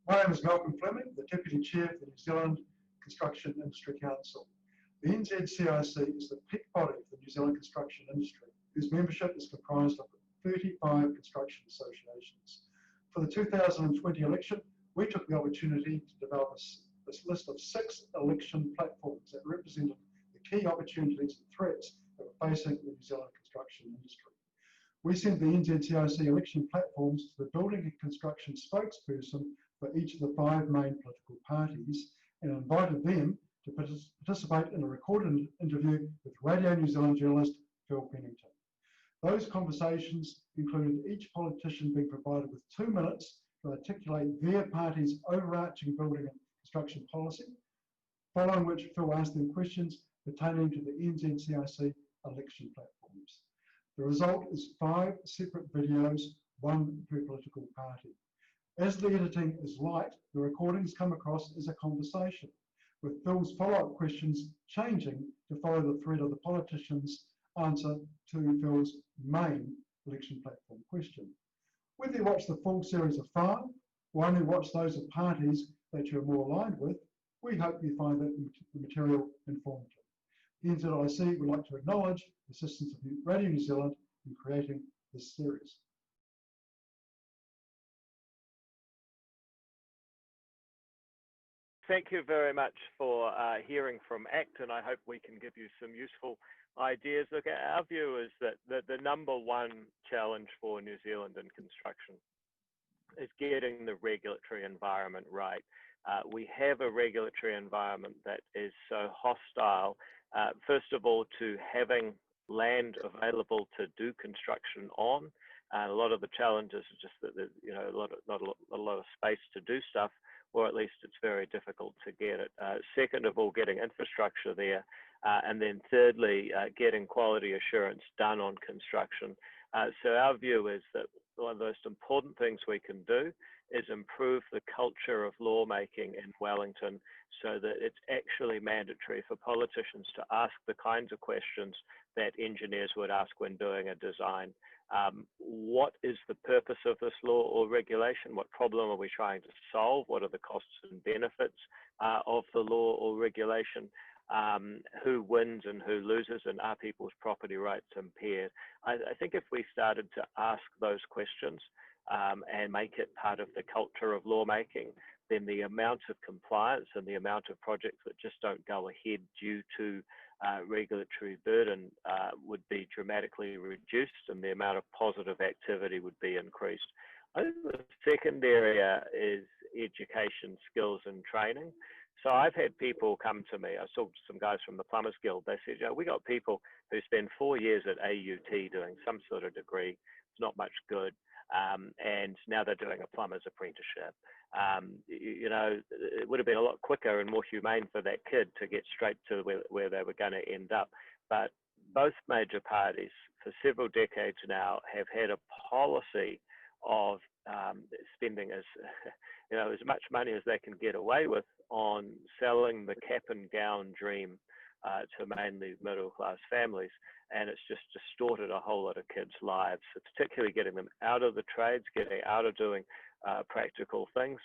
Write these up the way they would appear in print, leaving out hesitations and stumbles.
My name is Malcolm Fleming, the Deputy Chair of the New Zealand Construction Industry Council. The NZCIC is the peak body of the New Zealand construction industry, whose membership is comprised of 35 construction associations. For the 2020 election, we took the opportunity to develop this list of 6 election platforms that represented the key opportunities and threats that were facing the New Zealand construction industry. We sent the NZCIC election platforms to the building and construction spokesperson for each of the 5 main political parties and invited them to participate in a recorded interview with Radio New Zealand journalist Phil Pennington. Those conversations included each politician being provided with 2 minutes to articulate their party's overarching building and construction policy, following which Phil asked them questions pertaining to the NZCIC election platforms. The result is 5 separate videos, 1 per political party. As the editing is light, the recordings come across as a conversation, with Phil's follow-up questions changing to follow the thread of the politician's answer to Phil's main election platform question. Whether you watch the full series of 5 or only watch those of parties that you're more aligned with, we hope you find that the material informative. The NZCIC would like to acknowledge the assistance of Radio New Zealand in creating this series. Thank you very much for hearing from ACT, and I hope we can give you some useful ideas. Look, our view is that the number 1 challenge for New Zealand in construction is getting the regulatory environment right. We have a regulatory environment that is so hostile, first of all, to having land available to do construction on. A lot of the challenges are just that there's not a lot of space to do stuff, or at least it's very difficult to get it. Second of all, getting infrastructure there, and then thirdly, getting quality assurance done on construction. So our view is that one of the most important things we can do is improve the culture of lawmaking in Wellington so that it's actually mandatory for politicians to ask the kinds of questions that engineers would ask when doing a design. What is the purpose of this law or regulation? What problem are we trying to solve? What are the costs and benefits of the law or regulation? Who wins and who loses, and are people's property rights impaired? I think if we started to ask those questions and make it part of the culture of lawmaking, then the amount of compliance and the amount of projects that just don't go ahead due to regulatory burden would be dramatically reduced, and the amount of positive activity would be increased. I think the second area is education, skills and training. So I've had people come to me, I saw some guys from the Plumbers Guild, they said, we got people who spend 4 years at AUT doing some sort of degree, it's not much good, and now they're doing a plumber's apprenticeship. It would have been a lot quicker and more humane for that kid to get straight to where they were going to end up. But both major parties for several decades now have had a policy of spending as much money as they can get away with on selling the cap and gown dream to mainly middle class families, and it's just distorted a whole lot of kids' lives, particularly getting them out of the trades, getting out of doing practical things.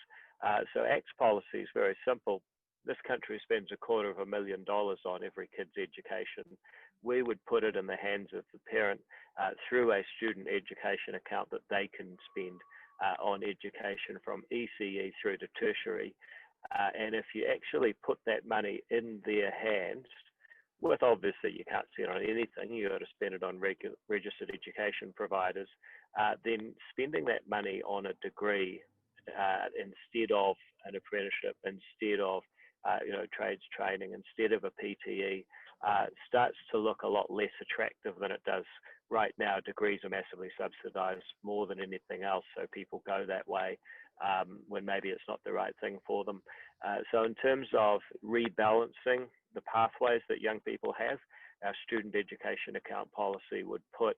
So ACT's policy is very simple. This country spends $250,000 on every kid's education. We would put it in the hands of the parent through a student education account that they can spend on education from ECE through to tertiary. And if you actually put that money in their hands, with obviously you can't see it on anything, you got to spend it on registered education providers, then spending that money on a degree instead of an apprenticeship, instead of trades training, instead of a PTE, starts to look a lot less attractive than it does right now. Degrees are massively subsidized more than anything else, so people go that way when maybe it's not the right thing for them. So in terms of rebalancing the pathways that young people have, our student education account policy would put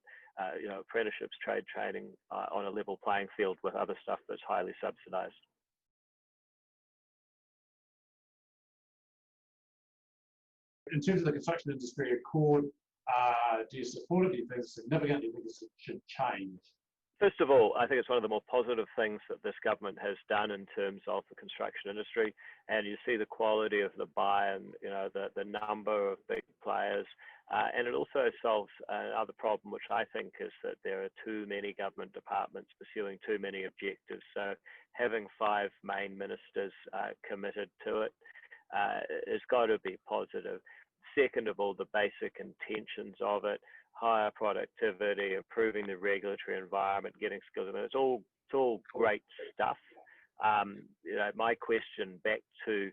apprenticeships, trade training on a level playing field with other stuff that's highly subsidized. In terms of the construction industry accord, do you support it? Do you think it's significant? Do you think it should change? First of all, I think it's one of the more positive things that this government has done in terms of the construction industry, and you see the quality of the buy and the number of big players, and it also solves another problem, which I think is that there are too many government departments pursuing too many objectives. So having 5 main ministers committed to it has got to be positive. Second of all, the basic intentions of it, higher productivity, improving the regulatory environment, getting skills. I mean, it's all great stuff. My question back to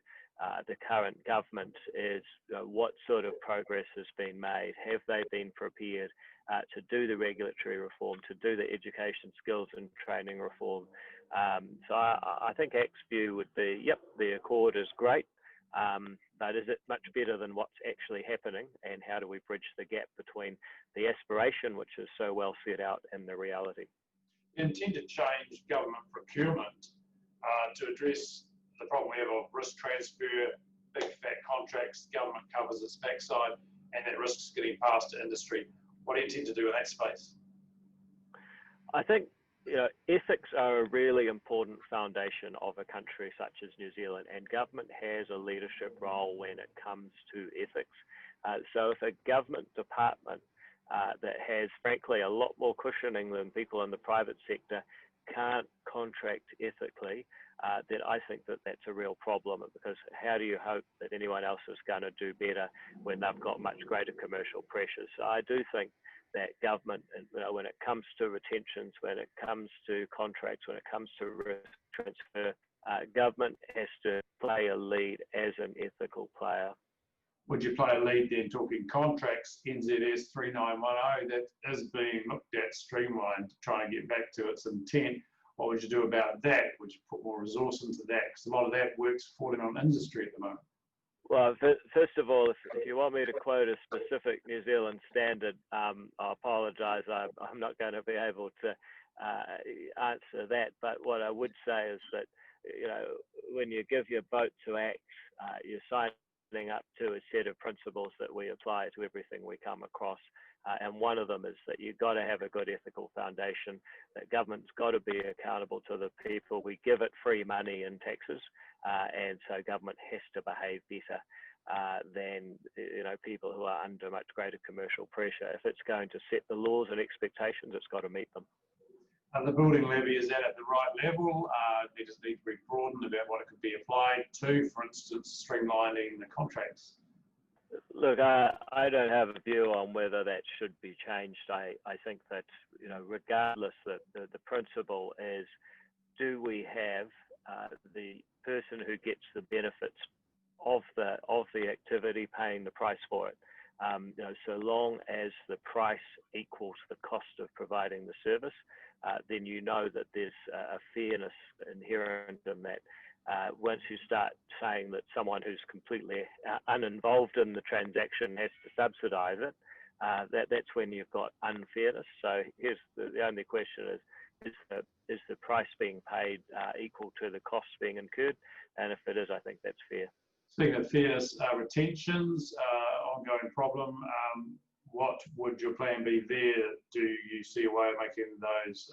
the current government is what sort of progress has been made? Have they been prepared to do the regulatory reform, to do the education, skills and training reform? So I think ACT's view would be, yep, the Accord is great, but is it much better than what's actually happening, and how do we bridge the gap between the aspiration, which is so well set out, and the reality? You intend to change government procurement to address the problem we have of risk transfer, big fat contracts, government covers its backside, and that risk's getting passed to industry. What do you intend to do in that space? I think ethics are a really important foundation of a country such as New Zealand, and government has a leadership role when it comes to ethics. So if a government department that has, frankly, a lot more cushioning than people in the private sector can't contract ethically, then I think that that's a real problem, because how do you hope that anyone else is going to do better when they've got much greater commercial pressures? So I do think that government, when it comes to retentions, when it comes to contracts, when it comes to risk transfer, government has to play a lead as an ethical player. Would you play a lead then, talking contracts, NZS 3910, that is being looked at, streamlined, trying to get back to its intent? What would you do about that? Would you put more resource into that? Because a lot of that work's falling on industry at the moment. Well, first of all, if you want me to quote a specific New Zealand standard, I apologise, I'm not going to be able to answer that. But what I would say is that, when you give your vote to ACT, you're signing up to a set of principles that we apply to everything we come across. And one of them is that you've got to have a good ethical foundation, that government's got to be accountable to the people. We give it free money in taxes, and so government has to behave better than people who are under much greater commercial pressure. If it's going to set the laws and expectations, it's got to meet them. The building levy, is that at the right level? It just needs to be broadened about what it could be applied to, for instance, streamlining the contracts. Look, I don't have a view on whether that should be changed. I think that, regardless, the principle is, do we have the person who gets the benefits of the activity paying the price for it? So long as the price equals the cost of providing the service, then that there's a fairness inherent in that. Once you start saying that someone who's completely uninvolved in the transaction has to subsidise it, that's when you've got unfairness. So here's the only question is the price being paid equal to the costs being incurred? And if it is, I think that's fair. Speaking of fairness, retentions, ongoing problem. What would your plan be there? Do you see a way of making those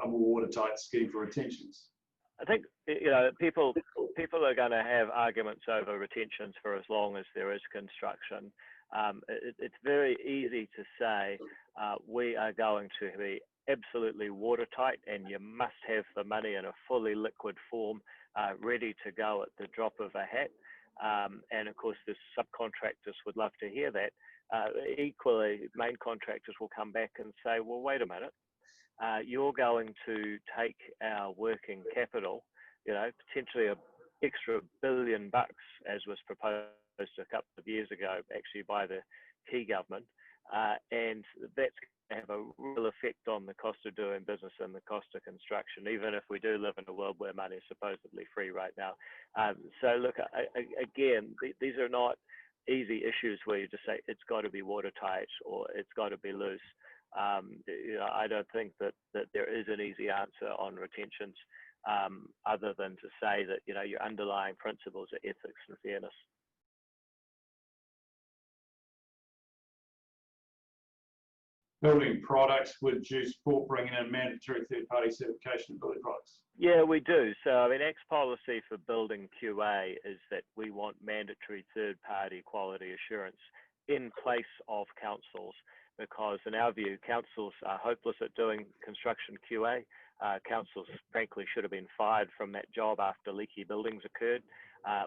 a more watertight scheme for retentions? I think people are going to have arguments over retentions for as long as there is construction. It's very easy to say we are going to be absolutely watertight, and you must have the money in a fully liquid form, ready to go at the drop of a hat. And of course, the subcontractors would love to hear that. Equally, main contractors will come back and say, well, wait a minute. You're going to take our working capital, potentially an extra $1 billion, as was proposed a couple of years ago, actually by the key government, and that's going to have a real effect on the cost of doing business and the cost of construction, even if we do live in a world where money is supposedly free right now. So look, again, these are not easy issues where you just say it's got to be watertight or it's got to be loose. I don't think that there is an easy answer on retentions, other than to say that your underlying principles are ethics and fairness. building products, would you support bringing in mandatory third-party certification of building products? Yeah, we do. So, I mean, ex-policy for BuildingQA is that we want mandatory third-party quality assurance in place of councils, because in our view, councils are hopeless at doing construction QA. Councils, frankly, should have been fired from that job after leaky buildings occurred.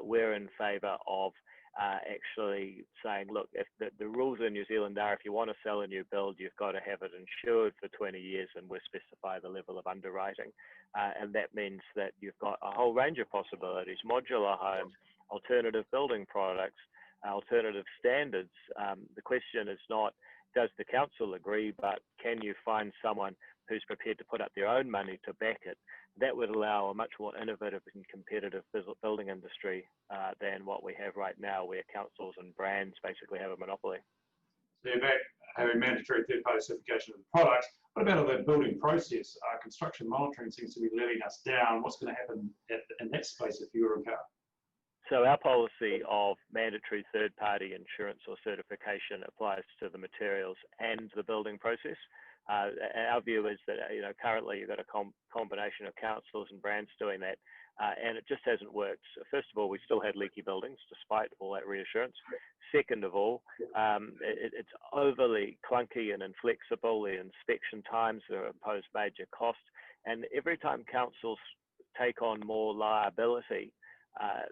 We're in favour of actually saying, look, if the rules in New Zealand are, if you want to sell a new build, you've got to have it insured for 20 years, and we specify the level of underwriting. And that means that you've got a whole range of possibilities: modular homes, alternative building products, alternative standards. The question is not, does the council agree, but can you find someone who's prepared to put up their own money to back it? That would allow a much more innovative and competitive building industry than what we have right now, where councils and brands basically have a monopoly. So you're back having mandatory third-party certification of the products. What about the building process? Construction monitoring seems to be letting us down. What's going to happen in that space if you were in power? So our policy of mandatory third-party insurance or certification applies to the materials and the building process. Our view is that currently you've got a combination of councils and brands doing that, and it just hasn't worked. So first of all, we still had leaky buildings despite all that reassurance. Second of all, it's overly clunky and inflexible. The inspection times impose major cost, and every time councils take on more liability,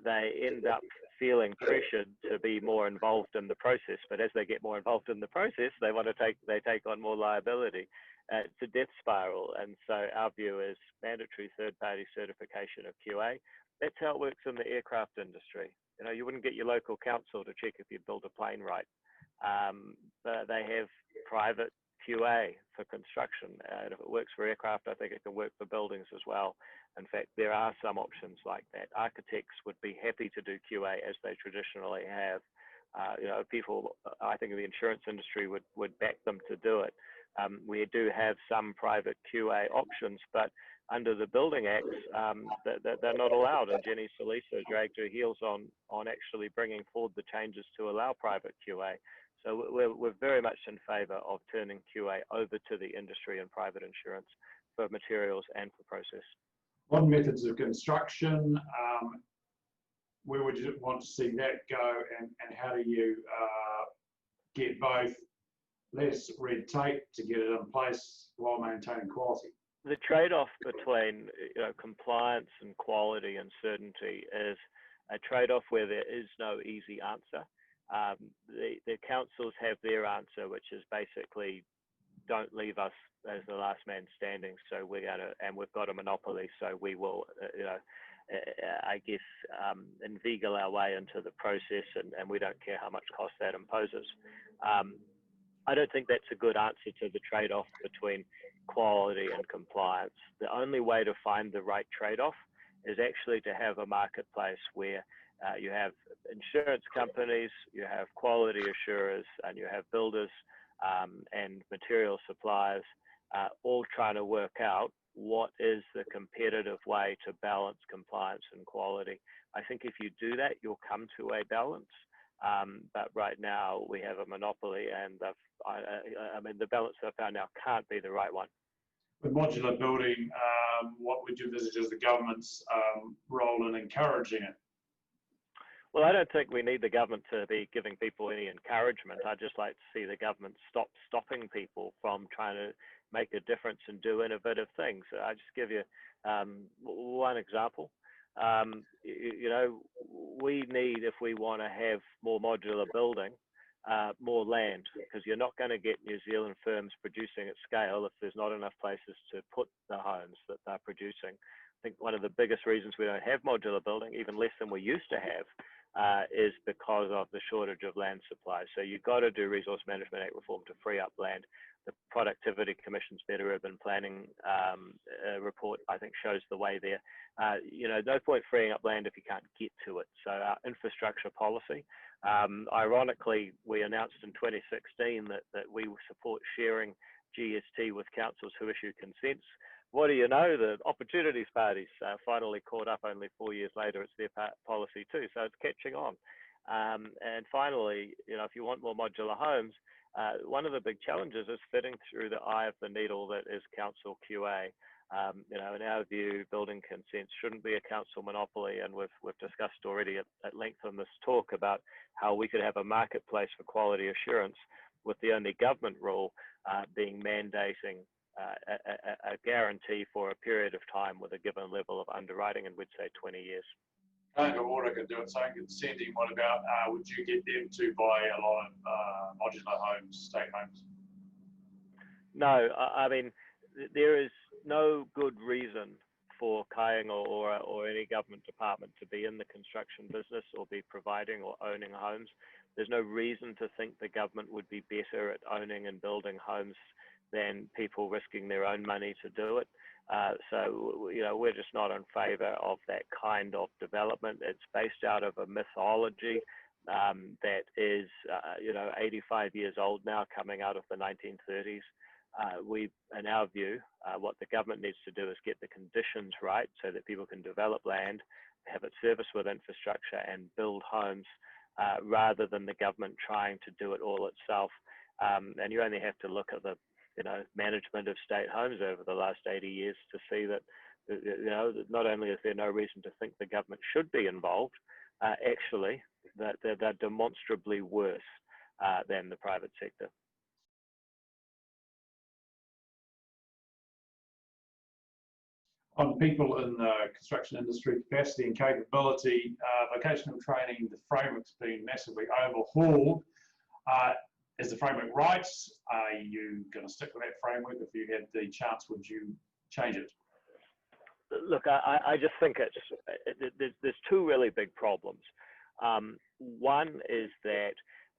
they end up feeling pressured to be more involved in the process. But as they get more involved in the process, they take on more liability. It's a death spiral. And so our view is mandatory third-party certification of QA. That's how it works in the aircraft industry. You wouldn't get your local council to check if you build a plane right. But they have private QA for construction. And if it works for aircraft, I think it can work for buildings as well. In fact, there are some options like that. Architects would be happy to do QA as they traditionally have. People, I think the insurance industry would back them to do it. We do have some private QA options, but under the Building Acts, they're not allowed. And Jenny Salisa dragged her heels on actually bringing forward the changes to allow private QA. So we're very much in favour of turning QA over to the industry and private insurance for materials and for process. Modern methods of construction, where would you want to see that go, and how do you get both less red tape to get it in place while maintaining quality? The trade-off between compliance and quality and certainty is a trade-off where there is no easy answer. The councils have their answer, which is basically don't leave us as the last man standing. So we've got a monopoly, so we will, I guess, inveigle our way into the process, and we don't care how much cost that imposes. I don't think that's a good answer to the trade-off between quality and compliance. The only way to find the right trade-off is actually to have a marketplace where you have insurance companies, you have quality assurers, and you have builders and material suppliers all trying to work out what is the competitive way to balance compliance and quality. I think if you do that, you'll come to a balance. But right now we have a monopoly, and I mean the balance that I found now can't be the right one. With modular building, what would you envisage as the government's role in encouraging it? Well, I don't think we need the government to be giving people any encouragement. I'd just like to see the government stopping people from trying to make a difference and do innovative things. I'll just give you one example. We need, if we want to have more modular building, more land, because you're not going to get New Zealand firms producing at scale if there's not enough places to put the homes that they're producing. I think one of the biggest reasons we don't have modular building, even less than we used to have, is because of the shortage of land supply. So you've got to do Resource Management Act reform to free up land. The Productivity Commission's Better Urban Planning report, I think, shows the way there. No point freeing up land if you can't get to it. So our infrastructure policy, ironically, we announced in 2016 that we will support sharing GST with councils who issue consents. What do you know? The Opportunities Parties finally caught up only 4 years later. It's their policy too, so it's catching on. And finally, if you want more modular homes, one of the big challenges is fitting through the eye of the needle that is council QA. In our view, building consents shouldn't be a council monopoly, and we've discussed already at length on this talk about how we could have a marketplace for quality assurance, with the only government rule being mandating a guarantee for a period of time with a given level of underwriting, and we'd say 20 years. Water can do it, so consenting. What about, would you get them to buy a lot of modular homes, state homes? No, I mean, there is no good reason for Kāinga or any government department to be in the construction business or be providing or owning homes. There's no reason to think the government would be better at owning and building homes than people risking their own money to do it. So, we're just not in favor of that kind of development. It's based out of a mythology that is, 85 years old now, coming out of the 1930s. In our view, what the government needs to do is get the conditions right so that people can develop land, have it serviced with infrastructure, and build homes, rather than the government trying to do it all itself. And you only have to look at the management of state homes over the last 80 years to see that, not only is there no reason to think the government should be involved, actually, that they're demonstrably worse than the private sector. On people in the construction industry, capacity and capability, vocational training, the framework's been massively overhauled. Is the framework right? Are you going to stick with that framework? If you had the chance, would you change it? Look, I just think there's two really big problems. One is that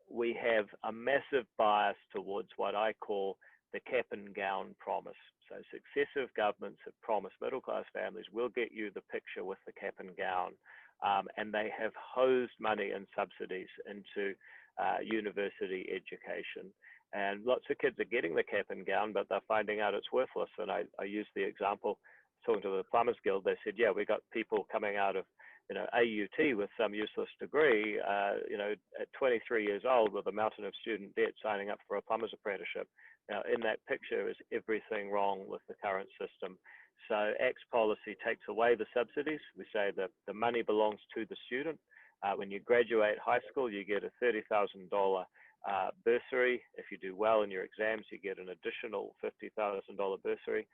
we have a massive bias towards what I call the cap and gown promise. So successive governments have promised middle-class families, we'll get you the picture with the cap and gown. And they have hosed money and subsidies into university education. And lots of kids are getting the cap and gown, but they're finding out it's worthless. And I used the example, talking to the Plumbers Guild, they said, yeah, we got people coming out of AUT with some useless degree, at 23 years old with a mountain of student debt signing up for a plumber's apprenticeship. Now, in that picture is everything wrong with the current system. So ACT's policy takes away the subsidies. We say that the money belongs to the student. When you graduate high school, you get a $30,000 bursary. If you do well in your exams, you get an additional $50,000 bursary.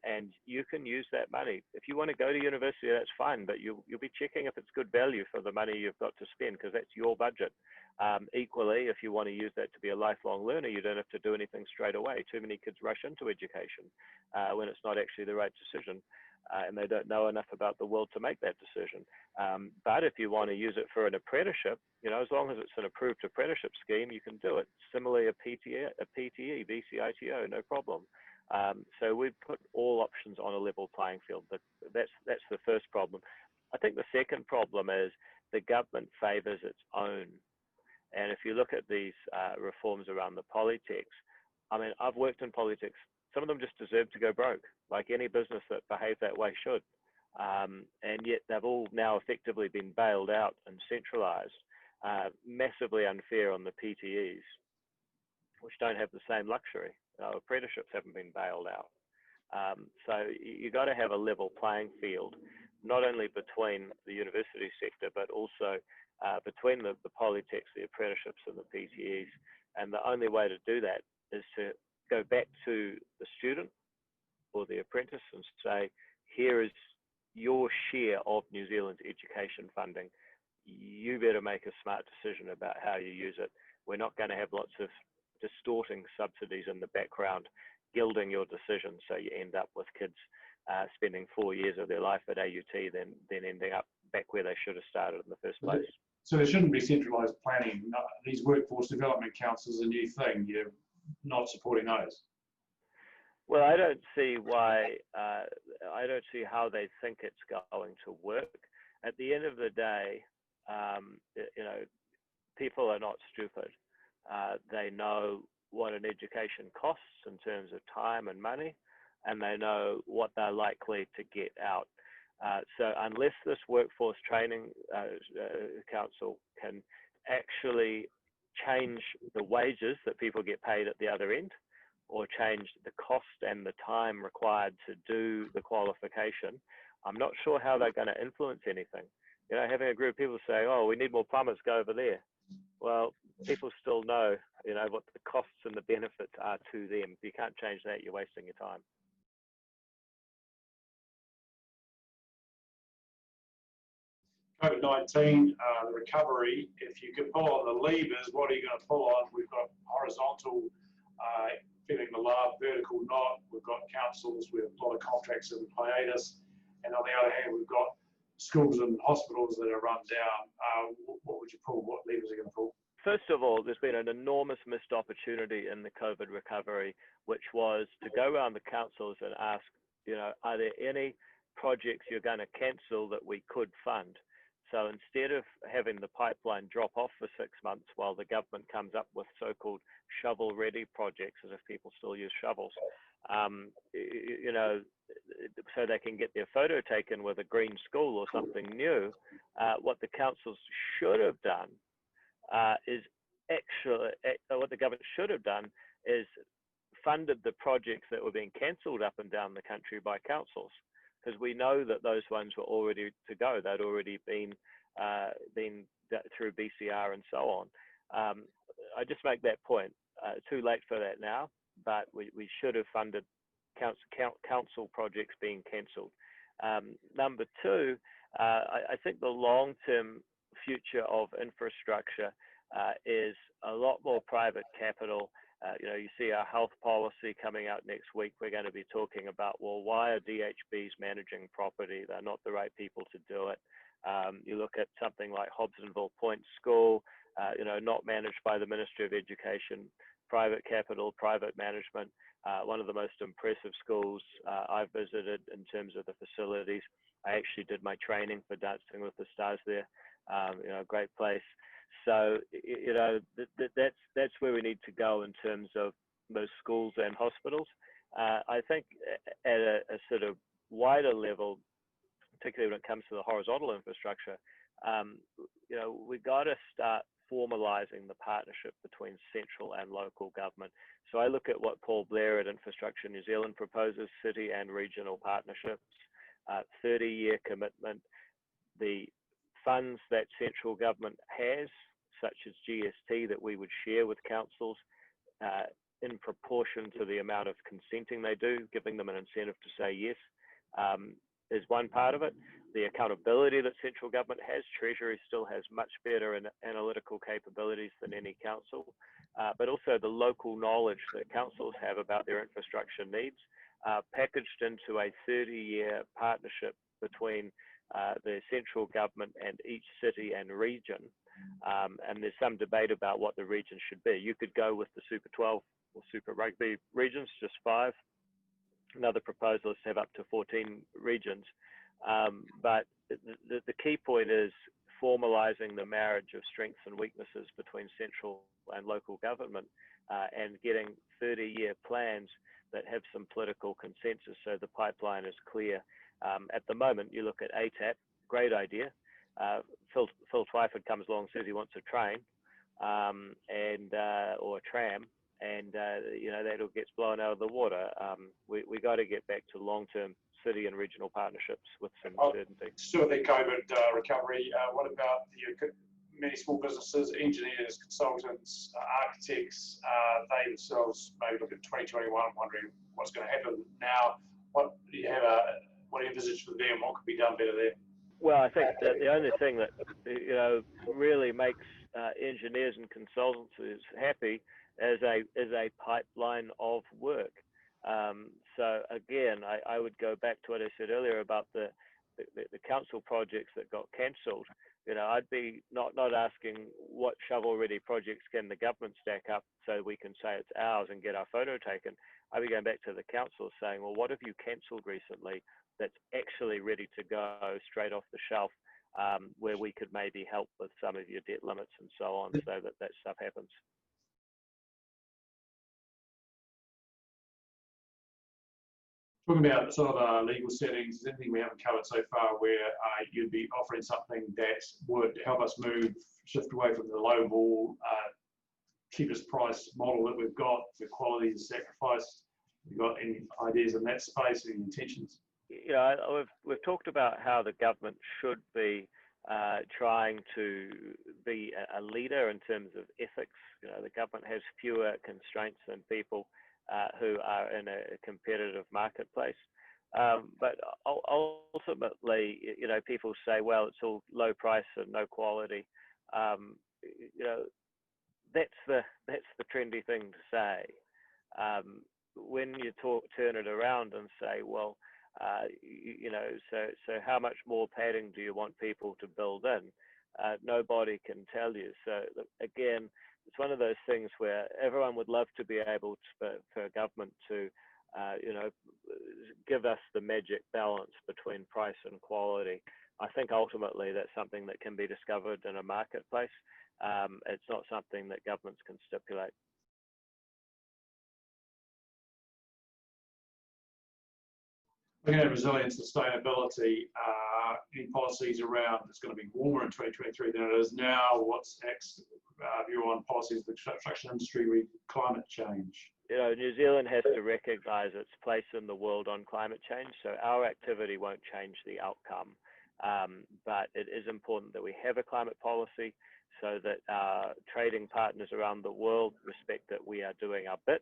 And you can use that money. If you want to go to university, that's fine, but you'll be checking if it's good value for the money you've got to spend, because that's your budget. Equally, if you want to use that to be a lifelong learner, you don't have to do anything straight away. Too many kids rush into education when it's not actually the right decision, and they don't know enough about the world to make that decision. But if you want to use it for an apprenticeship, as long as it's an approved apprenticeship scheme, you can do it. Similarly, a PTE, VCITO, no problem. So we've put all options on a level playing field. But that's the first problem. I think the second problem is the government favours its own. And if you look at these reforms around the polytechs, I mean, I've worked in polytechs. Some of them just deserve to go broke, like any business that behaves that way should. And yet they've all now effectively been bailed out and centralised, massively unfair on the PTEs, which don't have the same luxury. Apprenticeships haven't been bailed out. So you've got to have a level playing field, not only between the university sector, but also between the polytechs, the apprenticeships and the PTEs. And the only way to do that is to go back to the student or the apprentice and say, here is your share of New Zealand's education funding. You better make a smart decision about how you use it. We're not going to have lots of distorting subsidies in the background, gilding your decision, so you end up with kids spending 4 years of their life at AUT, then ending up back where they should have started in the first place. So there shouldn't be centralised planning. These workforce development councils are a new thing. You're not supporting those. Well, I don't see why. I don't see how they think it's going to work. At the end of the day, people are not stupid. They know what an education costs in terms of time and money, and they know what they're likely to get out. So unless this workforce training council can actually change the wages that people get paid at the other end, or change the cost and the time required to do the qualification, I'm not sure how they're going to influence anything. You know, having a group of people say, oh, we need more plumbers, go over there. Well, people still know, you know, what the costs and the benefits are to them. If you can't change that, you're wasting your time. COVID-19, the recovery, if you can pull on the levers, what are you going to pull on? We've got horizontal feeling the love, vertical not. We've got councils with a lot of contracts in hiatus. And on the other hand, we've got schools and hospitals that are run down. What would you pull? What levers are you going to pull? First of all, there's been an enormous missed opportunity in the COVID recovery, which was to go around the councils and ask, you know, are there any projects you're going to cancel that we could fund? So instead of having the pipeline drop off for 6 months while the government comes up with so-called shovel-ready projects, as if people still use shovels, you know, so they can get their photo taken with a green school or something new, what the councils should have done is actually, what the government should have done is funded the projects that were being cancelled up and down the country by councils, because we know that those ones were already to go. They'd already been through BCR and so on. I just make that point. Too late for that now, but we should have funded council projects being cancelled. Number two, I think the long-term future of infrastructure is a lot more private capital. You know, you see our health policy coming out next week. We're going to be talking about, well, why are DHBs managing property? They're not the right people to do it. You look at something like Hobsonville Point School, you know, not managed by the Ministry of Education, private capital, private management. One of the most impressive schools I've visited in terms of the facilities. I actually did my training for Dancing with the Stars there. You know, great place. So, you know, that's where we need to go in terms of those schools and hospitals. I think at a sort of wider level, particularly when it comes to the horizontal infrastructure, you know, we got to start formalizing the partnership between central and local government. So I look at what Paul Blair at Infrastructure New Zealand proposes, city and regional partnerships, 30-year commitment, the funds that central government has, such as GST, that we would share with councils in proportion to the amount of consenting they do, giving them an incentive to say yes, is one part of it. The accountability that central government has, Treasury still has much better analytical capabilities than any council, but also the local knowledge that councils have about their infrastructure needs, packaged into a 30-year partnership between the central government and each city and region. And there's some debate about what the region should be. You could go with the Super 12 or Super Rugby regions, just 5. Another proposal is to have up to 14 regions. But the key point is formalizing the marriage of strengths and weaknesses between central and local government and getting 30-year plans that have some political consensus so the pipeline is clear. At the moment, you look at ATAP, great idea. Phil Twyford comes along, says he wants a train or a tram, and you know, that all gets blown out of the water. We got to get back to long-term city and regional partnerships with some certainty. Still the COVID recovery. What about the many small businesses, engineers, consultants, architects? They themselves maybe look at 2021, wondering what's going to happen now. What do you envisage for them? What could be done better there? Well, I think that the only thing that, you know, really makes engineers and consultants happy is a pipeline of work. So again, I would go back to what I said earlier about the council projects that got cancelled. You know, I'd be not asking what shovel-ready projects can the government stack up so we can say it's ours and get our photo taken. I'd be going back to the council saying, well, what have you cancelled recently that's actually ready to go straight off the shelf, where we could maybe help with some of your debt limits and so on, so that stuff happens. Talking about sort of legal settings, is anything we haven't covered so far where you'd be offering something that would help us shift away from the low ball cheapest price model that we've got, the quality is sacrificed. Have you got any ideas in that space, any intentions? Yeah, we've talked about how the government should be trying to be a leader in terms of ethics. You know, the government has fewer constraints than people who are in a competitive marketplace. But ultimately, you know, people say, well, it's all low price and no quality. You know, that's the trendy thing to say. When you turn it around and say, well, you know, so how much more padding do you want people to build in? Nobody can tell you. So again, it's one of those things where everyone would love to be able to, for government to, you know, give us the magic balance between price and quality. I think ultimately that's something that can be discovered in a marketplace. It's not something that governments can stipulate. Looking at resilience, sustainability, any policies around it's going to be warmer in 2023 than it is now? What's next view on policies of the construction industry with climate change? You know, New Zealand has to recognise its place in the world on climate change. So our activity won't change the outcome, but it is important that we have a climate policy so that our trading partners around the world respect that we are doing our bit.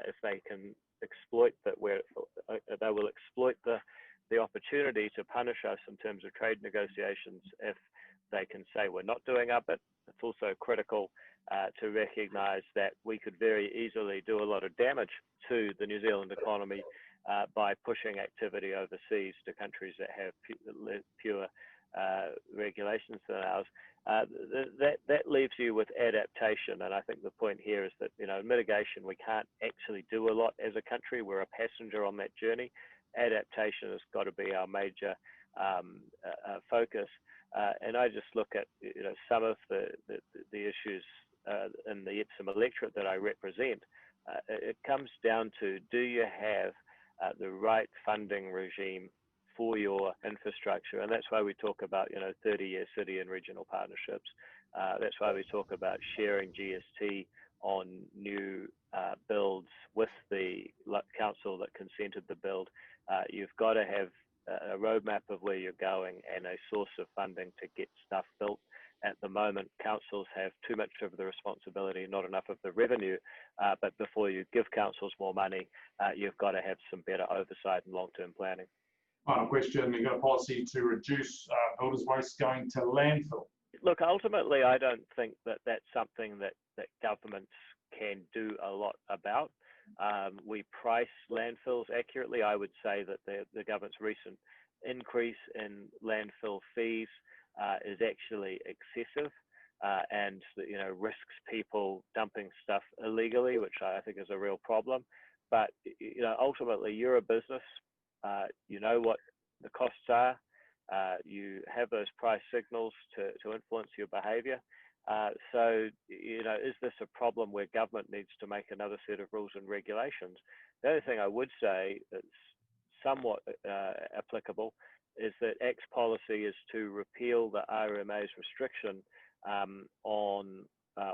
If they can exploit that, they will exploit the opportunity to punish us in terms of trade negotiations if they can say we're not doing our bit. It's also critical to recognise that we could very easily do a lot of damage to the New Zealand economy by pushing activity overseas to countries that have pure regulations than ours. That leaves you with adaptation, and I think the point here is that, you know, mitigation, we can't actually do a lot as a country. We're a passenger on that journey. Adaptation has got to be our major focus, and I just look at, you know, some of the issues in the Epsom electorate that I represent. It comes down to, do you have the right funding regime for your infrastructure? And that's why we talk about, you know, 30-year city and regional partnerships. That's why we talk about sharing GST on new builds with the council that consented the build. You've got to have a roadmap of where you're going and a source of funding to get stuff built. At the moment, councils have too much of the responsibility, not enough of the revenue. But before you give councils more money, you've got to have some better oversight and long-term planning. Final question, you've got a policy to reduce builders' waste going to landfill. Look, ultimately, I don't think that that's something that governments can do a lot about. We price landfills accurately. I would say that the government's recent increase in landfill fees is actually excessive and, you know, risks people dumping stuff illegally, which I think is a real problem. But, you know, ultimately, you're a business. You know what the costs are. You have those price signals to influence your behaviour. So, you know, is this a problem where government needs to make another set of rules and regulations? The other thing I would say that's somewhat applicable is that ACT's policy is to repeal the RMA's restriction on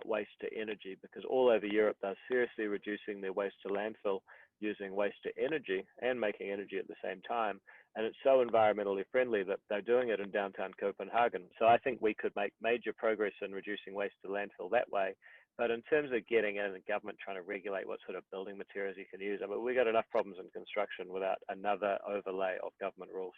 waste to energy, because all over Europe they're seriously reducing their waste to landfill using waste to energy and making energy at the same time. And it's so environmentally friendly that they're doing it in downtown Copenhagen. So I think we could make major progress in reducing waste to landfill that way. But in terms of getting in the government trying to regulate what sort of building materials you can use, I mean, we've got enough problems in construction without another overlay of government rules.